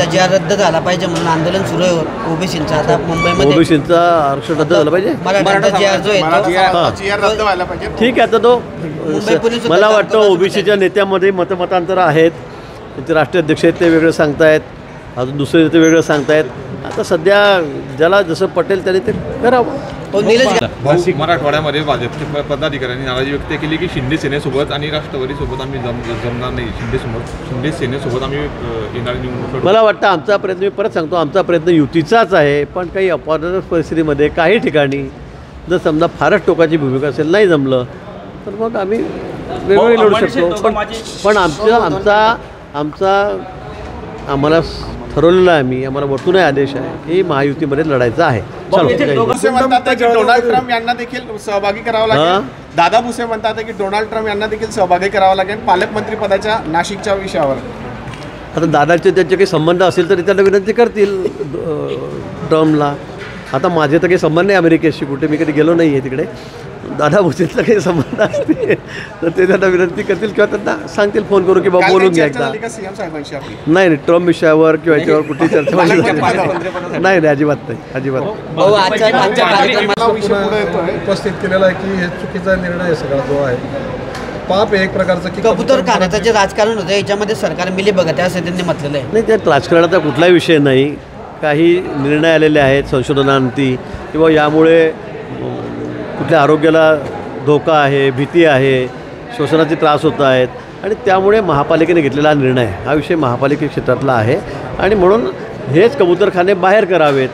जे रद्द झाला पाहिजे म्हणून आंदोलन सुरू आहे ओबीसींचा. आता मुंबईमध्ये ओबीसींचा आरक्षण रद्द झालं पाहिजे. मराठा जे जो रद्द व्हायला पाहिजे. ठीक आहे. आता तो मला वाटतं ओबीसीच्या नेत्यामध्ये मतांतर आहेत. त्यांचे राष्ट्रीय अध्यक्ष आहेत ते वेगळं सांगतायत, अजून दुसरे ते वेगळं सांगतायत. आता सध्या ज्याला जसं पटेल त्याने ते करावं. मराठवाड्यामध्ये भाजपच्या पदाधिकाऱ्यांनी नाराजी व्यक्त केली की शिंदे सेनेसोबत आणि राष्ट्रवादीसोबत आम्ही जमणार नाही. शिंदे सेनेसोबत आम्ही येणारी निवडणूक. मला वाटतं आमचा प्रयत्न, मी परत सांगतो, आमचा प्रयत्न युतीचाच आहे. पण काही अपवादात्मक परिस्थितीमध्ये काही ठिकाणी जर समजा फारच टोकाची भूमिका असेल, नाही जमलं तर मग आम्ही वेगवेगळे लढू शकतो. पण आम्हाला ठरवलेलं आहे, आम्हाला वरतून आदेश आहे की महायुतीमध्ये लढायचं आहे. भुसे म्हणतात की डोनाल्ड ट्रम्प यांना देखील सहभागी करावं लागेल. दादा भुसे म्हणतात की डोनाल्ड ट्रम्प यांना देखील सहभागी करावं लागेल पालकमंत्री पदाच्या नाशिकच्या विषयावर. आता दादाचे त्यांचे काही संबंध असेल तर त्यांना विनंती करतील ट्रम्पला. आता माझे तर काही संबंध नाही अमेरिकेशी, कुठे मी कधी गेलो नाही आहे तिकडे. दादा भुसेचा काही संबंध असतील तर ते त्यांना विनंती करतील किंवा त्यांना सांगतील फोन करून की बाबा बोलून घ्या एकदा. नाही ट्रम्प विषयावर किंवा याच्यावर कुठली चर्चा नाही अजिबात नाही, अजिबात. उपस्थित केलेला आहे की हे चुकीचा निर्णय सगळा जो आहे पाप एक प्रकारचं की कबूतर खाण्याचं जे राजकारण होतं याच्यामध्ये सरकार मिली बघत आहे असं त्यांनी म्हटलेलं आहे. नाही, त्यात राजकारणाचा कुठलाही विषय नाही. काही निर्णय आलेले आहेत संशोधनांती किंवा यामुळे कुठल्या आरोग्याला धोका आहे, भीती आहे, श्वसनाचे त्रास होत आहेत आणि त्यामुळे महापालिकेने घेतलेला निर्णय हा विषय महापालिके क्षेत्रातला आहे आणि म्हणून हेच कबूतरखाने बाहेर करावेत.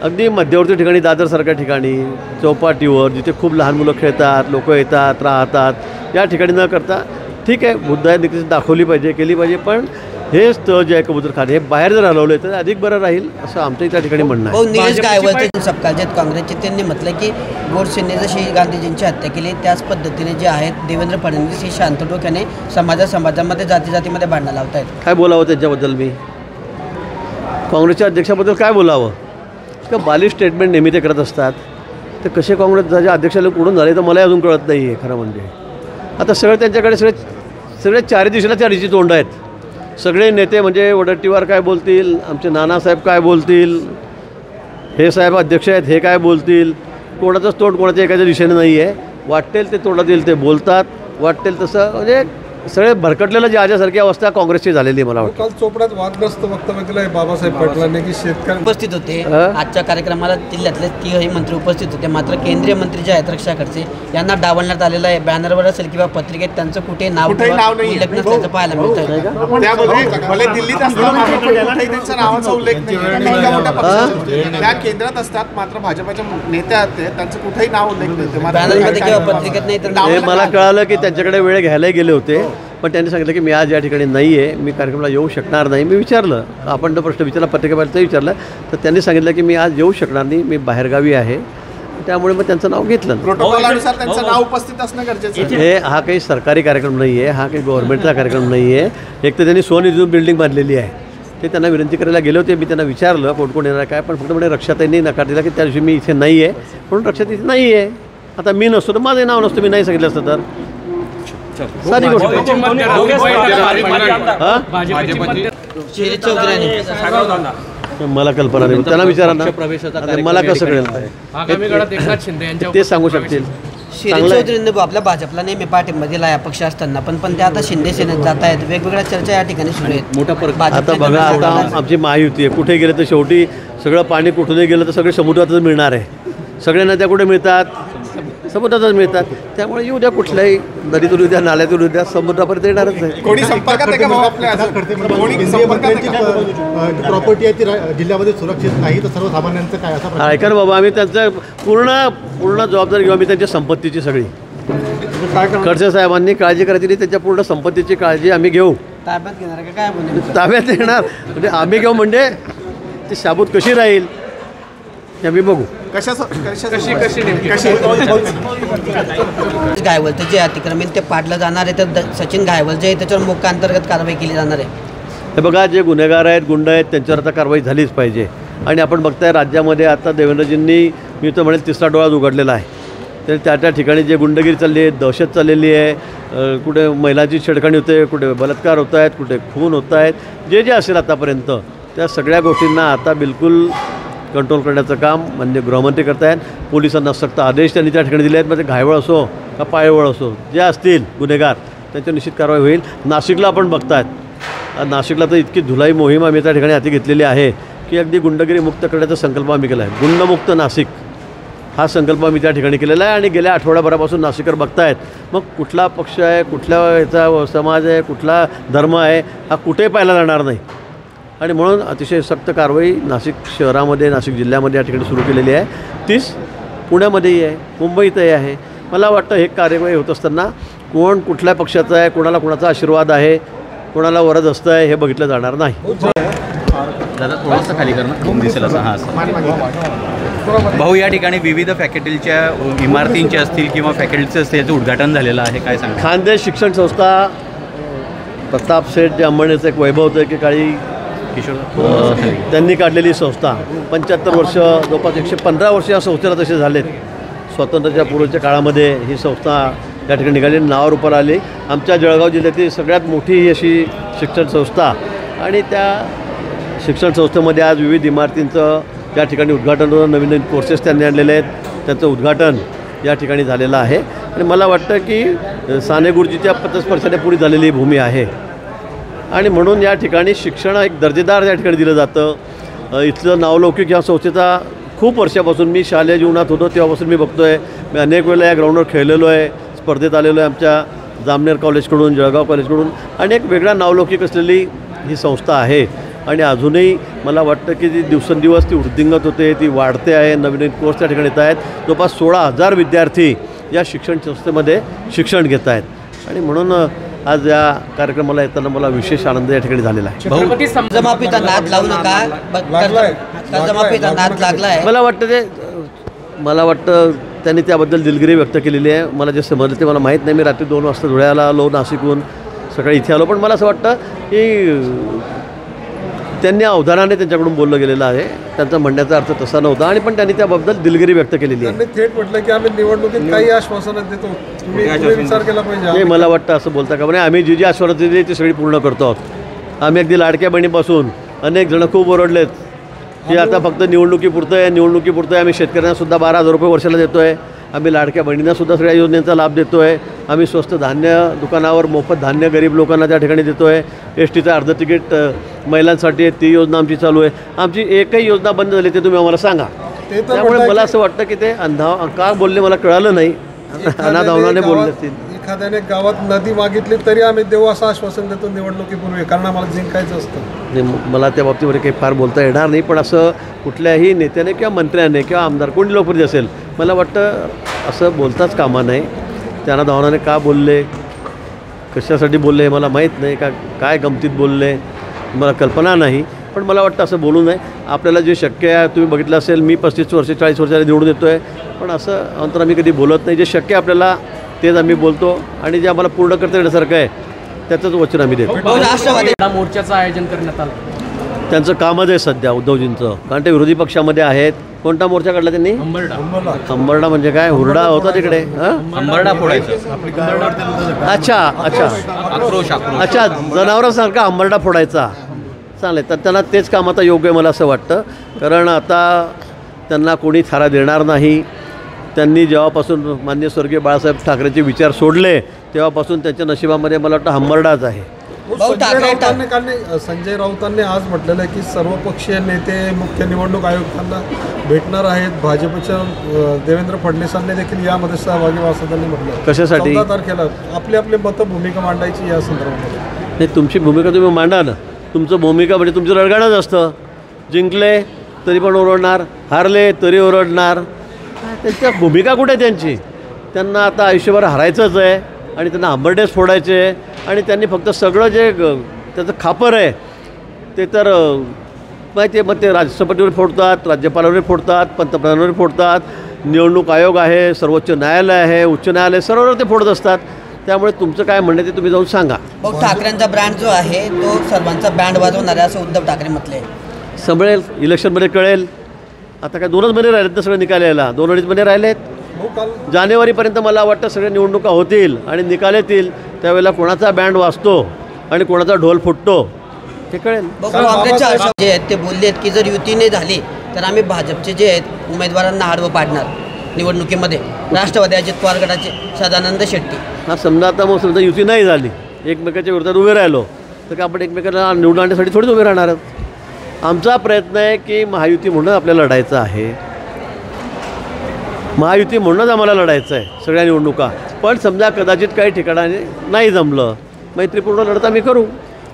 अगदी मध्यवर्ती ठिकाणी, दादरसारख्या ठिकाणी, चौपाटीवर जिथे खूप लहान मुलं खेळतात, लोक येतात राहतात, या ठिकाणी न करता ठीक आहे मुद्दा दाखवली पाहिजे, केली पाहिजे. पण हे स्थळ जे आहे कबूतरखाने हे बाहेर जर हलवले तर अधिक बरं राहील असं आमच्या त्या ठिकाणी म्हणणं आहे. निलेश गायवळते सपकाळचे काँग्रेसचे त्यांनी म्हटलं की गोडसेने जशी गांधीजींची हत्या केली त्याच पद्धतीने जे आहेत देवेंद्र फडणवीस ही शांत डोक्याने समाजामध्ये जातीमध्ये भांडणं लावत आहेत. काय बोलावं त्यांच्याबद्दल मी? काँग्रेसच्या अध्यक्षाबद्दल काय बोलावं? का बालिश स्टेटमेंट नेहमी ते करत असतात. तर कसे काँग्रेसच्या अध्यक्षाला कुठून झाले तर मला अजून कळत नाही आहे खरं म्हणजे. आता सगळं त्यांच्याकडे सगळे चारी दिशेला चारीची तोंड आहेत. सगळे नेते म्हणजे वडट्टीवार काय बोलतील, आमचे नानासाहेब काय बोलतील, हे साहेब अध्यक्ष आहेत हे काय बोलतील. कोणाचंच तोंड कोणाच्या एकाच्या दिशेने नाही आहे. वाटेल ते तोंडात येईल ते बोलतात, वाटेल तसं म्हणजे सगळे भरकटलेलं ज्याच्यासारखी अवस्था काँग्रेसची झालेली आहे. मला वाटतं काल चोपड्यात वादग्रस्त वक्तव्य केलं आहे बाबासाहेब पाटलांनी की शेतकरी उपस्थित होते. आजच्या कार्यक्रमाला जिल्ह्यातले तिघही मंत्री उपस्थित होते. मात्र केंद्रीय मंत्री जे आहेत रक्षा खडसे यांना डावलण्यात आलेलं आहे. बॅनरवर असेल किंवा पत्रिकेत त्यांचं कुठे नाव उल्लेख नसल्याचं पाहायला मिळतं. त्यामध्ये दिल्लीत असताना त्यांच्या नावाचा उल्लेख नाही. त्या केंद्रात असतात मात्र भाजपच्या नेत्या त्यांचं कुठेही नाव उल्लेख नाही बॅनरमध्ये किंवा पत्रिकेत नाही. तर मला कळालं की त्यांच्याकडे वेळ घ्यायला गेले होते पण त्यांनी सांगितलं की मी आज या ठिकाणी नाही आहे, मी कार्यक्रमाला येऊ शकणार नाही. मी विचारलं, आपण तो प्रश्न विचारला, पत्रिकेबाहेरचा विचारलं तर त्यांनी सांगितलं की मी आज येऊ शकणार नाही, मी बाहेरगावी आहे. त्यामुळे मग त्यांचं नाव घेतलं. प्रोटोकॉलनुसार त्यांचं नाव उपस्थित असणं गरजेचं आहे. हे हा काही सरकारी कार्यक्रम नाही आहे, हा काही गव्हर्नमेंटचा कार्यक्रम नाही आहे. एक तर त्यांनी स्वनिधीतून बिल्डिंग बांधलेली आहे. ते त्यांना विनंती करायला गेले होते. मी त्यांना विचारलं कोण कोण येणार काय, पण फक्त म्हणजे रक्षाताईंनी नकार दिला की त्या दिवशी मी इथे नाही आहे म्हणून रक्षात इथे नाही आहे. आता मी नसतो तर माझं नाव नसतं, मी नाही सांगितलं असतं तर सारी गोष्ट. मला कल्पना नाही, त्यांना विचारा ना, मला कसं कळेल ते सांगू शकतील. शिरीष चौधरींनी आपल्या भाजपला नेहमी पाठिंबा दिला या पक्ष असताना पण ते आता शिंदे सेनेत जात आहेत. वेगवेगळ्या चर्चा या ठिकाणी सुरू आहेत. मोठा फरक आता बघा. आता आमची महायुती आहे, कुठे गेलं तर शेवटी सगळं पाणी कुठूनही गेलं तर सगळे समुद्रातच मिळणार आहे. सगळे नद्या कुठे मिळतात? समुद्रातच मिळतात. त्यामुळे येऊ द्या, कुठल्याही नदीतून उद्या, नाल्यातून उद्या, समुद्रापर्यंत येणारच आहे. कोणी संपर्कात आहे का आपल्या प्रॉपर्टी आहे ती जिल्ह्यामध्ये सुरक्षित नाही तर सर्वसामान्यांचं काय असं ऐका ना बाबा, आम्ही त्यांचं पूर्ण जबाबदारी घेऊ. आम्ही त्यांच्या संपत्तीची सगळी खडसे साहेबांनी काळजी करायची नाही, त्यांच्या पूर्ण संपत्तीची काळजी आम्ही घेऊ. ताब्यात घेणार का काय? ताब्यात येणार म्हणजे आम्ही घेऊ म्हणजे ती शाबूत कशी राहील हे आम्ही बघू. गायवळचं जे अतिक्रमण ते पाडलं जाणार आहे तर सचिन गायवळ जे आहे त्याच्यावर मोक्का अंतर्गत कारवाई केली जाणार आहे. हे बघा, जे गुन्हेगार आहेत, गुंड आहेत, त्यांच्यावर आता कारवाई झालीच पाहिजे. आणि आपण बघताय राज्यामध्ये आता देवेंद्रजींनी मी तर म्हणेल तिसरा डोळा उघडलेला आहे. तर त्या ठिकाणी जे गुंडगिरी चालली आहे, दहशत चाललेली आहे, कुठे महिलांची छेडखाणी होते, कुठे बलात्कार होत आहेत, कुठे खून होत आहेत, जे असेल आतापर्यंत त्या सगळ्या गोष्टींना आता बिलकुल कंट्रोल करण्याचं काम माननीय गृहमंत्री करत आहेत. पोलिसांना सक्त आदेश त्यांनी त्या ठिकाणी दिले आहेत. म्हणजे घायवळ असो का पायवळ असो, जे असतील गुन्हेगार त्यांच्यावर निश्चित कारवाई होईल. नाशिकला आपण बघतायत, नाशिकला तर इतकी धुलाई मोहीम आम्ही त्या ठिकाणी हाती घेतलेली आहे की अगदी गुंडगिरी मुक्त करण्याचा संकल्प आम्ही केला आहे. गुंडमुक्त नाशिक हा संकल्प आम्ही त्या ठिकाणी केलेला आहे. आणि गेल्या आठवड्याभरापासून नाशिककर बघतायत, मग कुठला पक्ष आहे, कुठल्या याचा समाज आहे, कुठला धर्म आहे, हा कुठेही पाहिला जाणार नाही. आणि म्हणून अतिशय सक्त कारवाई नाशिक शहरामध्ये, नाशिक जिल्ह्यामध्ये या ठिकाणी सुरू केलेली आहे. तीच पुण्यामध्येही आहे, मुंबईतही आहे. मला वाटतं हे कार्यवाही होत असताना कोण कुठल्या पक्षाचा आहे, कोणाला कोणाचा आशीर्वाद आहे, कोणाला वरद असतं आहे, हे बघितलं जाणार नाही. दादा थोडंसं खाली करणं दिसेल असं. हां सर. भाऊ, या ठिकाणी विविध फॅकल्टीच्या इमारतींचे असतील किंवा फॅकल्टीचं असतील याचं उद्घाटन झालेलं आहे, काय सांगा? खानदेश शिक्षण संस्था प्रताप शेठ जे अंबानीचं एक वैभव होतं की काळी त्यांनी काढलेली संस्था 75 वर्ष, जवळपास 115 वर्ष या संस्थेला तसे झालेत. स्वातंत्र्याच्या पूर्वीच्या काळामध्ये ही संस्था या ठिकाणी निघाली, नावारूपाला आली. आमच्या जळगाव जिल्ह्यातील सगळ्यात मोठी ही अशी शिक्षण संस्था. आणि त्या शिक्षण संस्थेमध्ये आज विविध इमारतींचं या ठिकाणी उद्घाटन होतं. नवीन नवीन कोर्सेस त्यांनी आणलेले आहेत, त्यांचं उद्घाटन या ठिकाणी झालेलं आहे. आणि मला वाटतं की साने गुरुजीच्या पथस्पर्शाने पुरी झालेली भूमी आहे. आणि म्हणून या ठिकाणी शिक्षण एक दर्जेदार या ठिकाणी दिलं जातं. इथलं नावलौकिक या संस्थेचा खूप वर्षापासून, मी शालेय जीवनात होतो तेव्हापासून मी बघतो आहे. मी अनेक वेळेला या ग्राउंडवर खेळलेलो आहे, स्पर्धेत आलेलो आहे आमच्या जामनेर कॉलेजकडून, जळगाव कॉलेजकडून. आणि एक वेगळा नावलौकिक असलेली ही संस्था आहे. आणि अजूनही मला वाटतं की जी दिवसेंदिवस ती वृद्धिंगत होते, ती वाढते आहे. नवीन नवीन कोर्स त्या ठिकाणी येत आहेत. जवळपास 16,000 विद्यार्थी या शिक्षण संस्थेमध्ये शिक्षण घेत आहेत. आणि म्हणून आज या कार्यक्रमाला येताना मला विशेष आनंद या ठिकाणी झालेला आहे. कर्जमाफीचा नाद लावू नका. कर्जमाफीचा नाद लागला आहे. मला वाटतं त्यांनी त्याबद्दल दिलगिरी व्यक्त केलेली आहे. मला जे समजलं ते मला माहीत नाही. मी रात्री 2 वाजता धुळ्याला आलो, नाशिकहून सकाळी इथे आलो. पण मला असं वाटतं की त्यांनी अवधानाने त्यांच्याकडून बोललं गेलेलं आहे. त्यांचा म्हणण्याचा अर्थ तसा नव्हता. आणि पण त्यांनी त्याबद्दल दिलगिरी व्यक्त केलेली आहे. त्यांनी थेट म्हटलं की आम्ही निवडणुकीत काही आश्वासनं देतो, तुम्ही विचार केला पाहिजे. नाही, मला वाटतं असं बोलता का म्हणे, आम्ही जी आश्वासनं दिली ती सगळी पूर्ण करतो आहोत. आम्ही अगदी लाडक्या बहिणीपासून अनेक जणं खूप ओरडलेत की आता फक्त निवडणुकीपुरतं आहे. आम्ही शेतकऱ्यांनासुद्धा 12,000 रुपये वर्षाला देतो आहे. आम्ही लाडक्या बहिणींनासुद्धा सगळ्या योजनेचा लाभ देतो आहे. आम्ही स्वस्त धान्य दुकानावर मोफत धान्य गरीब लोकांना त्या ठिकाणी देतो आहे. एसटीचं अर्ध तिकीट महिलांसाठी आहे, ती योजना आमची चालू आहे. आमची एकही योजना बंद झाली ते तुम्ही आम्हाला सांगा. त्यामुळे मला असं वाटतं की ते का बोलले मला कळालं नाही. अनाधावनाने बोलले असतील. एखाद्याने गावात नदी मागितली तरी आम्ही देऊ असं आश्वासन देतो निवडणुकीपूर्वी, कारण आम्हाला जिंकायचं असतं. नाही, मला त्या बाबतीमध्ये काही फार बोलता येणार नाही. पण असं कुठल्याही नेत्याने किंवा मंत्र्याने किंवा आमदार कोणी लोकप्रतिनिधी असेल, मला वाटतं असं बोलताच कामा नाही. त्यांना धावनाने का बोलले, कशासाठी बोलले हे मला माहीत नाही. काय गमतीत बोलले मला कल्पना नाही. पण मला वाटतं असं बोलू नये. आपल्याला जे शक्य आहे, तुम्ही बघितलं असेल, मी 35 वर्ष 40 वर्षाला निवडून येतो आहे. पण असं अंतर आम्ही कधी बोलत नाही. जे शक्य आपल्याला तेच आम्ही बोलतो. आणि जे आम्हाला पूर्ण करता येण्यासारखं आहे त्याचंच वचन आम्ही देतो. राष्ट्रवादी मोर्चाचं आयोजन करण्यात आलं. त्यांचं कामच आहे सध्या उद्धवजींचं, कारण ते विरोधी पक्षामध्ये आहेत. कोणता मोर्चा काढला त्यांनी? अंबरडा म्हणजे काय? हुरडा होता तिकडे. अंबरडा फोडायचं. अच्छा, जनावरांसारखा अंबरडा फोडायचा. चालेल, तर त्यांना तेच काम आता योग्य आहे मला असं वाटतं. कारण आता त्यांना कोणी थारा देणार नाही. त्यांनी जेव्हापासून माननीय स्वर्गीय बाळासाहेब ठाकरेंचे विचार सोडले तेव्हापासून त्यांच्या नशिबामध्ये मला वाटतं अंबरडाच आहे. संजय राऊतांनी आज म्हटलेलं आहे की सर्वपक्षीय नेते मुख्य निवडणूक आयुक्तांना भेटणार आहेत. भाजपच्या देवेंद्र फडणवीसांनी देखील यामध्ये सहभागी व्हावं असं त्यांनी म्हटलं. कशासाठी? 14 तारखेला आपली मतं भूमिका मांडायची या संदर्भामध्ये. नाही, तुमची भूमिका तुम्ही मांडा ना. तुमचं भूमिका म्हणजे तुमचं रडगाणच असतं. जिंकले तरी पण ओरडणार, हारले तरी ओरडणार. त्यांच्या भूमिका कुठे त्यांची? त्यांना आता आयुष्यभर हारायचंच आहे आणि त्यांना अंबरडेच फोडायचे आहे. आणि त्यांनी फक्त सगळं जे त्याचं खापर आहे ते तर माहिती आहे. मग ते राष्ट्रपतीवर फोडतात, राज्यपालावर फोडतात, पंतप्रधानावर फोडतात. निवडणूक आयोग आहे, सर्वोच्च न्यायालय आहे, उच्च न्यायालय, सर्ववर ते फोडत असतात. त्यामुळे तुमचं काय म्हणणं ते तुम्ही जाऊन सांगा. ठाकरेंचा ब्रँड जो आहे तो सर्वांचा बँड वाजवणार आहे असं उद्धव ठाकरे म्हटले. संभळेल, इलेक्शनमध्ये कळेल. आता काय 2च महिने राहिलेत ना सगळे निकाल यायला. 2-2.5 महिने राहिलेत. जानेवारीपर्यंत मला वाटतं सगळ्या निवडणुका होतील आणि निकाल येतील. त्यावेळेला कोणाचा बँड वाजतो आणि कोणाचा ढोल फुटतो ते कळेल. काँग्रेसचे हर्ष जे आहेत ते बोलले आहेत की जर युतीने झाली तर आम्ही भाजपचे जे आहेत उमेदवारांना आडवं पाडणार निवडणुकीमध्ये. राष्ट्रवादी अजित पवार गटाचे सदानंद शेट्टी. हा समजा आता मग समजा युती नाही झाली, एकमेकाच्या विरोधात उभे राहिलो तर का आपण एकमेकांना निवडून आणण्यासाठी थोडीच उभे राहणार आहोत. आमचा प्रयत्न आहे की महायुती म्हणून आपल्याला लढायचं आहे, महायुती म्हणूनच आम्हाला लढायचं आहे सगळ्या निवडणुका. पण समजा कदाचित काही ठिकाणी नाही जमलं, मैत्रीपूर्ण लढत आम्ही करू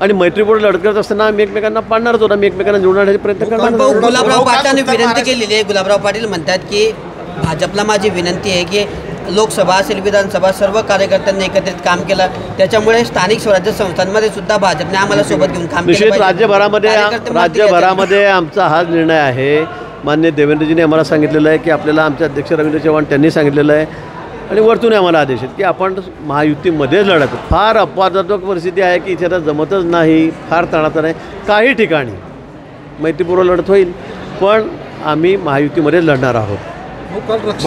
आणि मैत्रीपूर्ण लढत करत असताना आम्ही एकमेकांना पाडणारच होतो, आम्ही एकमेकांना निवडून आणण्याचे प्रयत्न करणार. गुलाबराव पाटलांनी विनंती केलेली आहे. गुलाबराव पाटील म्हणतात की भाजपला माझी विनंती आहे की लोकसभा असेल विधानसभा सर्व कार्यकर्त्यांनी एकत्रित काम केलं, त्याच्यामुळे स्थानिक स्वराज्य संस्थांमध्ये सुद्धा भाजपने आम्हाला सोबत घेऊन काम केलं. निश्चित राज्यभरामध्ये आमचा हाच निर्णय आहे. मान्य देवेंद्रजीने आम्हाला सांगितलेलं आहे की आपल्याला आमचे अध्यक्ष रवींद्र चव्हाण त्यांनी सांगितलेलं आहे आणि वरतून आम्हाला आदेश आहेत की आपण महायुतीमध्येच लढत. फार अपवादात्मक परिस्थिती आहे की इथे आता जमतच नाही, फार तणातण आहे. काही ठिकाणी मैत्रीपूर्व लढत होईल पण आम्ही महायुतीमध्येच लढणार आहोत.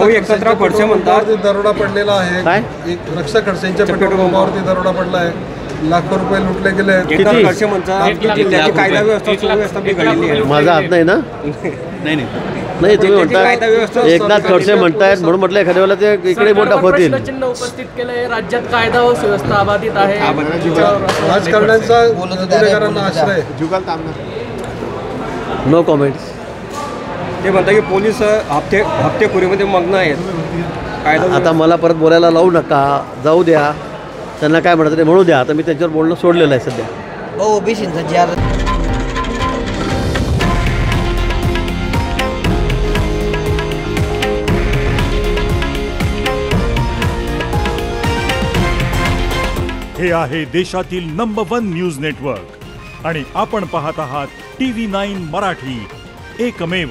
एकत्र खडसे म्हणतात दरोडा पडलेला आहे. काय एक रक्षा खडसेंच्या पेट्रोल पंपावरती दरोडा पडला आहे, लाखो रुपये लुटले गेले. खडसे म्हणतात कायदा व्यवस्था बिघडलेली आहे. माझा हात नाही ना. नाही तुम्ही म्हणता एकनाथ खडसे म्हणतायत म्हणून म्हटलं एखाद्या वेळेला ते इकडे बोट दाखवतील. चिन्ह उपस्थित केलंय. राज्यात कायदा व सुव्यवस्था अबाधित आहे. राजकारण्यांचा गुन्हेगारांना आश्रय. No comments. ते म्हणतात की पोलीस हप्तेखोरीमध्ये मग्न आहेत. कायदा आता मला परत बोलायला लावू नका, जाऊ द्या, त्यांना काय म्हणतात ते म्हणू द्या. आता मी त्यांच्यावर बोलणं सोडलेलं आहे सध्या. ओबीसींचा जी आर हे आहे देशातील नंबर 1 न्यूज नेटवर्क आणि आपण पाहत आहात TV9 मराठी, एकमेव.